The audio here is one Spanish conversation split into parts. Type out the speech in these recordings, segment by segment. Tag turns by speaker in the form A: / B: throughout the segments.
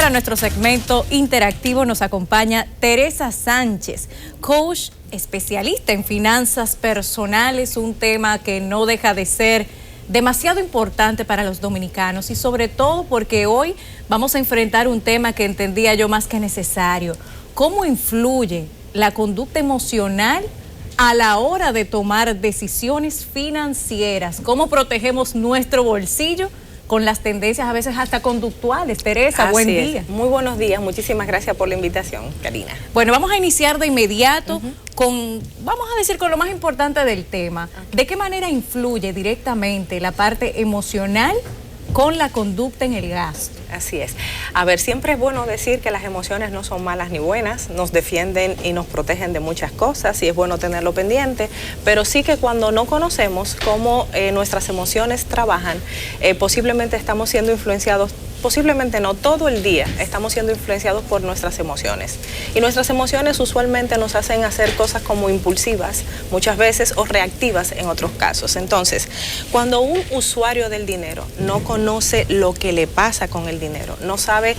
A: para nuestro segmento interactivo nos acompaña Teresa Sánchez, coach especialista en finanzas personales, un tema que no deja de ser demasiado importante para los dominicanos y sobre todo porque hoy vamos a enfrentar un tema que entendía yo más que necesario. ¿Cómo influye la conducta emocional a la hora de tomar decisiones financieras? ¿Cómo protegemos nuestro bolsillo con las tendencias a veces hasta conductuales? Teresa, buen día.
B: Muy buenos días, muchísimas gracias por la invitación, Karina.
A: Bueno, vamos a iniciar de inmediato con, vamos a decir, con lo más importante del tema. ¿De qué manera influye directamente la parte emocional con la conducta en el gasto?
B: Así es. A ver, siempre es bueno decir que las emociones no son malas ni buenas, nos defienden y nos protegen de muchas cosas y es bueno tenerlo pendiente, pero sí que cuando no conocemos cómo nuestras emociones trabajan, posiblemente estamos siendo influenciados, posiblemente no todo el día, estamos siendo influenciados por nuestras emociones. Y nuestras emociones usualmente nos hacen hacer cosas como impulsivas, muchas veces, o reactivas en otros casos. Entonces, cuando un usuario del dinero no conoce lo que le pasa con el dinero, no sabe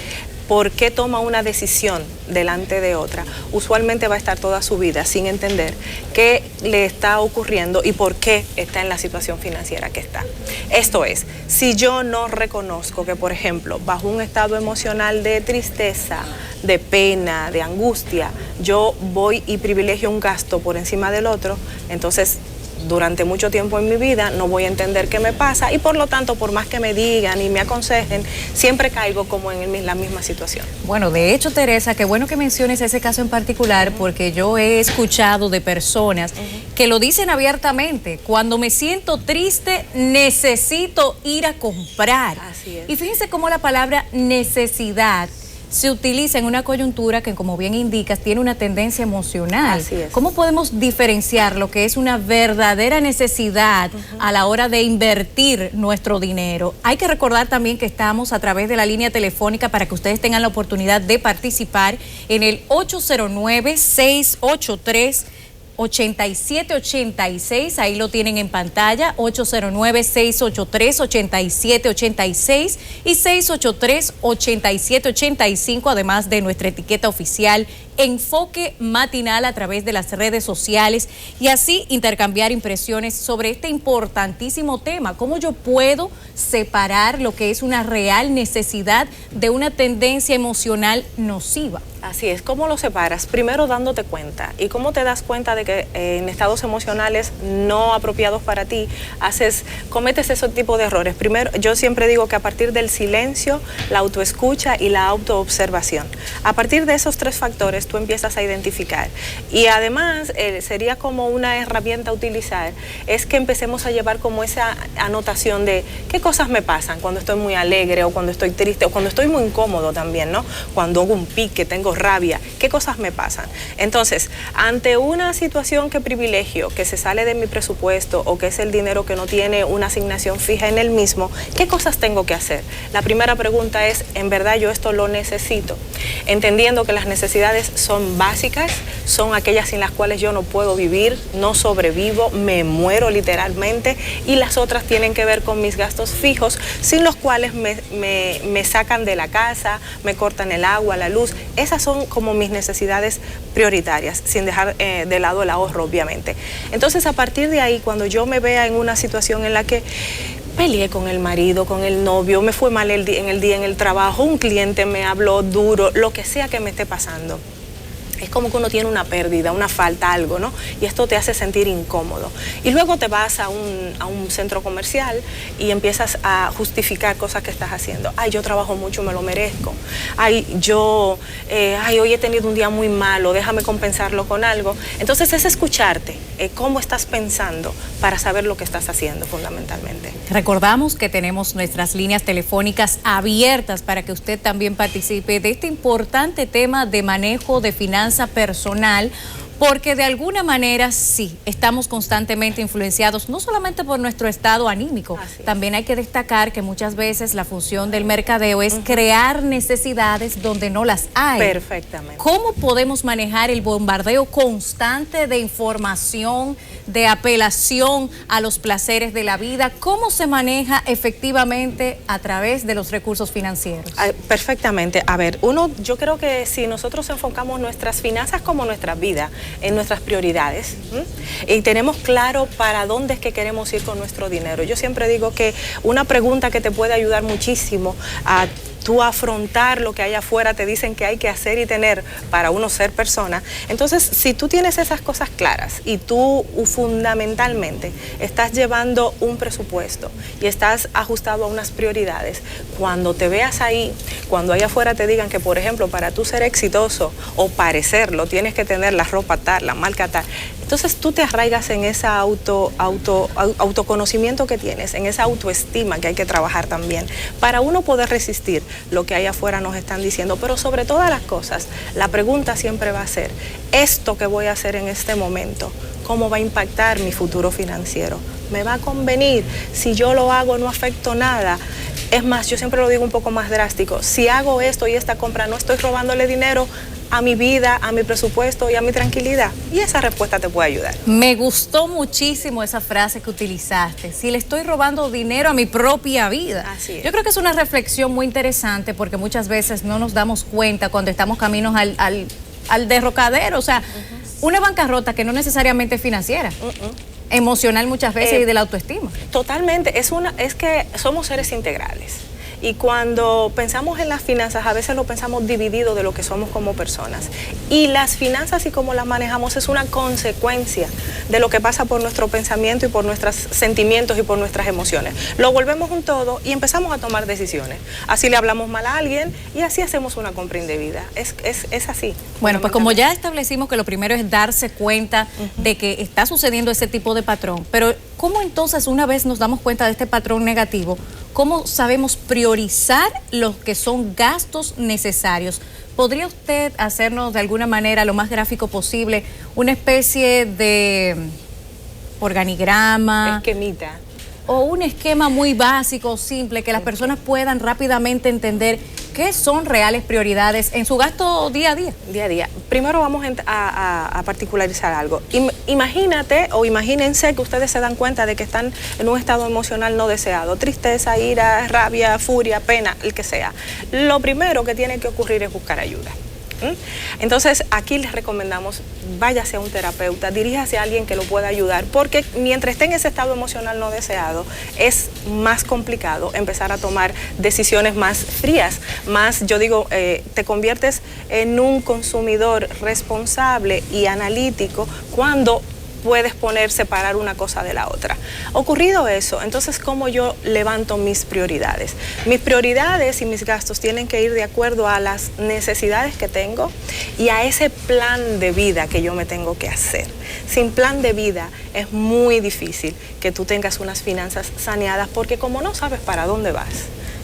B: por qué toma una decisión delante de otra, usualmente va a estar toda su vida sin entender qué le está ocurriendo y por qué está en la situación financiera que está. Esto es, si yo no reconozco que, por ejemplo, bajo un estado emocional de tristeza, de pena, de angustia, yo voy y privilegio un gasto por encima del otro, entonces durante mucho tiempo en mi vida no voy a entender qué me pasa y por lo tanto, por más que me digan y me aconsejen, siempre caigo como en la misma situación.
A: Bueno, de hecho, Teresa, qué bueno que menciones ese caso en particular porque yo he escuchado de personas que lo dicen abiertamente: cuando me siento triste necesito ir a comprar.
B: Así es.
A: Y fíjense cómo la palabra necesidad se utiliza en una coyuntura que, como bien indicas, tiene una tendencia emocional.
B: Así es.
A: ¿Cómo podemos diferenciar lo que es una verdadera necesidad a la hora de invertir nuestro dinero? Hay que recordar también que estamos a través de la línea telefónica para que ustedes tengan la oportunidad de participar en el 809-683-8786, ahí lo tienen en pantalla, 809-683-8786 y 683-8785, además de nuestra etiqueta oficial Enfoque Matinal a través de las redes sociales y así intercambiar impresiones sobre este importantísimo tema. ¿Cómo yo puedo separar lo que es una real necesidad de una tendencia emocional nociva?
B: Así es. ¿Cómo lo separas? Primero dándote cuenta. ¿Y cómo te das cuenta de que en estados emocionales no apropiados para ti cometes ese tipo de errores? Primero, yo siempre digo que a partir del silencio, la autoescucha y la autoobservación. A partir de esos tres factores tú empiezas a identificar. Y además sería como una herramienta a utilizar, es que empecemos a llevar como esa anotación de qué cosas me pasan cuando estoy muy alegre o cuando estoy triste o cuando estoy muy incómodo también, ¿no? Cuando hago un pique, tengo rabia, qué cosas me pasan. Entonces, ante una situación que privilegio, que se sale de mi presupuesto o que es el dinero que no tiene una asignación fija en el mismo, ¿qué cosas tengo que hacer? La primera pregunta es, ¿en verdad yo esto lo necesito? Entendiendo que las necesidades son básicas, son aquellas sin las cuales yo no puedo vivir, no sobrevivo, me muero literalmente, y las otras tienen que ver con mis gastos fijos, sin los cuales me sacan de la casa, me cortan el agua, la luz. Esas son como mis necesidades prioritarias, sin dejar de lado el ahorro, obviamente. Entonces, a partir de ahí, cuando yo me vea en una situación en la que peleé con el marido, con el novio, me fue mal en el trabajo, un cliente me habló duro, lo que sea que me esté pasando, es como que uno tiene una pérdida, una falta, algo, ¿no? Y esto te hace sentir incómodo. Y luego te vas a un centro comercial y empiezas a justificar cosas que estás haciendo. Ay, yo trabajo mucho, me lo merezco. Ay, hoy he tenido un día muy malo, déjame compensarlo con algo. Entonces es escucharte, cómo estás pensando para saber lo que estás haciendo fundamentalmente.
A: Recordamos que tenemos nuestras líneas telefónicas abiertas para que usted también participe de este importante tema de manejo de finanzas personal, Porque de alguna manera sí, estamos constantemente influenciados, no solamente por nuestro estado anímico, también hay que destacar que muchas veces la función del mercadeo es crear necesidades donde no las hay.
B: Perfectamente.
A: ¿Cómo podemos manejar el bombardeo constante de información, de apelación a los placeres de la vida? ¿Cómo se maneja efectivamente a través de los recursos financieros?
B: Perfectamente. A ver, yo creo que si nosotros enfocamos nuestras finanzas como nuestra vida, en nuestras prioridades, y tenemos claro para dónde es que queremos ir con nuestro dinero. Yo siempre digo que una pregunta que te puede ayudar muchísimo a tú afrontar lo que hay afuera, te dicen que hay que hacer y tener para uno ser persona. Entonces, si tú tienes esas cosas claras y tú fundamentalmente estás llevando un presupuesto y estás ajustado a unas prioridades, cuando te veas ahí, cuando allá afuera te digan que, por ejemplo, para tú ser exitoso o parecerlo, tienes que tener la ropa tal, la marca tal, entonces tú te arraigas en ese autoconocimiento que tienes, en esa autoestima que hay que trabajar también, para uno poder resistir lo que ahí afuera nos están diciendo. Pero sobre todas las cosas, la pregunta siempre va a ser, ¿esto que voy a hacer en este momento, cómo va a impactar mi futuro financiero? ¿Me va a convenir? Si yo lo hago, no afecto nada. Es más, yo siempre lo digo un poco más drástico, si hago esto y esta compra, no estoy robándole dinero a mi vida, a mi presupuesto y a mi tranquilidad. Y esa respuesta te puede ayudar.
A: Me gustó muchísimo esa frase que utilizaste. Si le estoy robando dinero a mi propia vida.
B: Así es.
A: Yo creo que es una reflexión muy interesante porque muchas veces no nos damos cuenta cuando estamos caminos al derrocadero. O sea, una bancarrota que no necesariamente es financiera. Emocional muchas veces y de la autoestima.
B: Totalmente. Es que somos seres integrales. Y cuando pensamos en las finanzas, a veces lo pensamos dividido de lo que somos como personas. Y las finanzas y cómo las manejamos es una consecuencia de lo que pasa por nuestro pensamiento y por nuestros sentimientos y por nuestras emociones. Lo volvemos un todo y empezamos a tomar decisiones. Así le hablamos mal a alguien y así hacemos una compra indebida. Es así.
A: Bueno, pues como ya establecimos que lo primero es darse cuenta de que está sucediendo ese tipo de patrón, pero ¿cómo entonces una vez nos damos cuenta de este patrón negativo, cómo sabemos priorizar los que son gastos necesarios? ¿Podría usted hacernos de alguna manera, lo más gráfico posible, una especie de organigrama?
B: Esquemita.
A: O un esquema muy básico, simple, que las personas puedan rápidamente entender qué son reales prioridades en su gasto día a día.
B: Día a día. Primero vamos a particularizar algo. Imagínate o imagínense que ustedes se dan cuenta de que están en un estado emocional no deseado, tristeza, ira, rabia, furia, pena, el que sea. Lo primero que tiene que ocurrir es buscar ayuda. Entonces aquí les recomendamos, váyase a un terapeuta, diríjase a alguien que lo pueda ayudar, porque mientras esté en ese estado emocional no deseado es más complicado empezar a tomar decisiones más frías, más, yo digo, te conviertes en un consumidor responsable y analítico cuando puedes separar una cosa de la otra. Ocurrido eso, entonces, ¿cómo yo levanto mis prioridades? Mis prioridades y mis gastos tienen que ir de acuerdo a las necesidades que tengo y a ese plan de vida que yo me tengo que hacer. Sin plan de vida es muy difícil que tú tengas unas finanzas saneadas porque como no sabes para dónde vas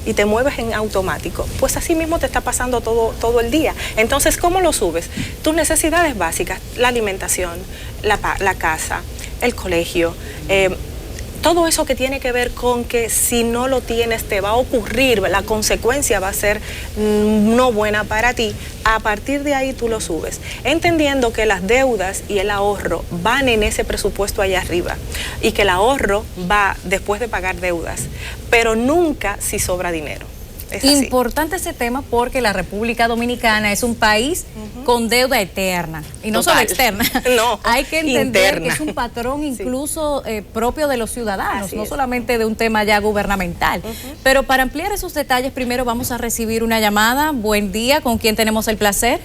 B: y te mueves en automático, pues así mismo te está pasando todo el día. Entonces, ¿cómo lo subes? Tus necesidades básicas, la alimentación, la casa, el colegio, todo eso que tiene que ver con que si no lo tienes te va a ocurrir, la consecuencia va a ser no buena para ti. A partir de ahí tú lo subes, entendiendo que las deudas y el ahorro van en ese presupuesto allá arriba y que el ahorro va después de pagar deudas, pero nunca si sobra dinero.
A: Importante ese tema porque la República Dominicana es un país con deuda eterna y no solo externa.
B: No,
A: hay que entender
B: interna.
A: que es un patrón incluso propio de los ciudadanos, no solamente de un tema ya gubernamental. Pero para ampliar esos detalles, primero vamos a recibir una llamada. Buen día, ¿con quién tenemos el placer?